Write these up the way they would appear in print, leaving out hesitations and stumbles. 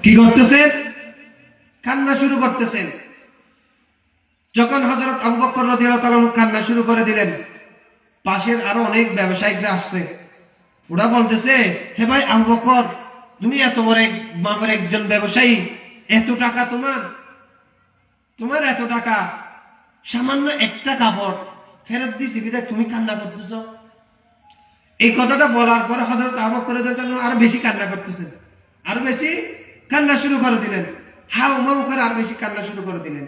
কি করতেছেন? কান্না শুরু করতেছেন। যখন হযরত আবু বকর রাদিয়াল্লাহু তাআলা কান্না শুরু করে দিলেন, পাশের আরো অনেক ব্যবসায়িকরা আসছে। ওরা বলতেছে, হে ভাই আবু বকর, তুমি এত বড় মাপের একজন ব্যবসায়ী, এত টাকা তোমার এত টাকা, সামান্য একটা কাপড় ফেরত দিছি বিধায় তুমি কান্না করতেছ। এই কথাটা বলার পরে হযরত আবু বকর রাদিয়াল্লাহু তাআলা আরো বেশি কান্না করতেছেন, আরো বেশি কান্না শুরু করে দিলেন, হাউমাউ করে আরো বেশি কান্না শুরু করে দিলেন।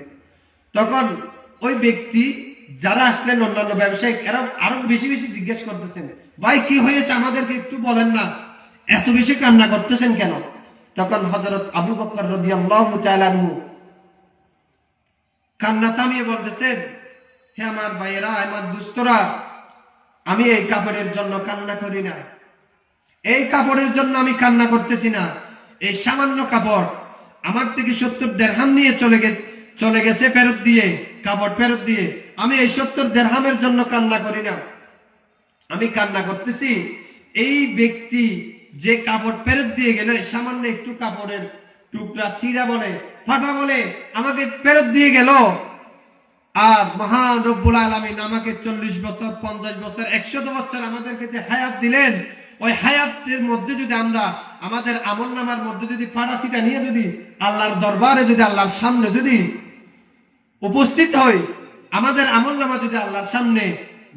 তখন ওই ব্যক্তি যারা আসলেন, অন্যান্য ব্যবসায়িক, এরা আরো বেশি বেশি জিজ্ঞেস করতেছেন, ভাই কি হয়েছে আমাদেরকে একটু বলেন না, এত বেশি কান্না করতেছেন কেন? তখন হযরত আবু বকর রাদিয়াল্লাহু তাআলা আনহু কান্না থামিয়ে বলতেছেন, হে আমার ভাইয়েরা, আমার দুস্থরা, আমি এই কাপড়ের জন্য কান্না করি না, এই কাপড়ের জন্য আমি কান্না করতেছি না। এই সামান্য কাপড় আমার থেকে 70 দিরহাম নিয়ে চলে গেছে ফেরত দিয়ে, কাপড় ফেরত দিয়ে। আমি এই 70 দিরহামের জন্য কান্না করি না, আমি কান্না করতেছি এই ব্যক্তি যে কাপড় ফেরত দিয়ে গেল, সামান্য একটু কাপড়ের টুকরা ছিঁড়া বলে, ফাটা বলে আমাকে ফেরত দিয়ে গেল। আর মহান রব্বুল আলামিন আমাকে 40 বছর, 50 বছর, 100 বছর আমাদেরকে যে হায়াত দিলেন, ওই হায়াতের মধ্যে যদি আমরা আমাদের আমলনামার মধ্যে যদি ফাটাছিটা নিয়ে যদি আল্লাহর দরবারে, যদি আল্লাহর সামনে যদি উপস্থিত হই, আমাদের আমলনামা যদি আল্লাহর সামনে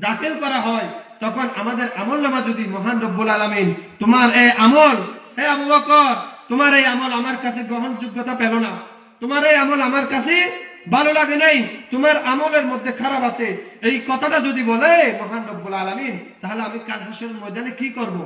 দাখিল করা হয়, তখন আমাদের আমলনামা যদি মহান রব্বুল আলামিন, তোমার এই আমল, হে আবু বকর, তোমার এই আমল আমার কাছে গ্রহণযোগ্যতা পেল না, তোমার এই আমল আমার কাছে ভালো লাগে নাই, তোমার আমলের মধ্যে খারাপ আছে, এই কথাটা যদি বলে মহান রব্বুল আলামিন, তাহলে আমি কাল হাসরের ময়দানে কি করব?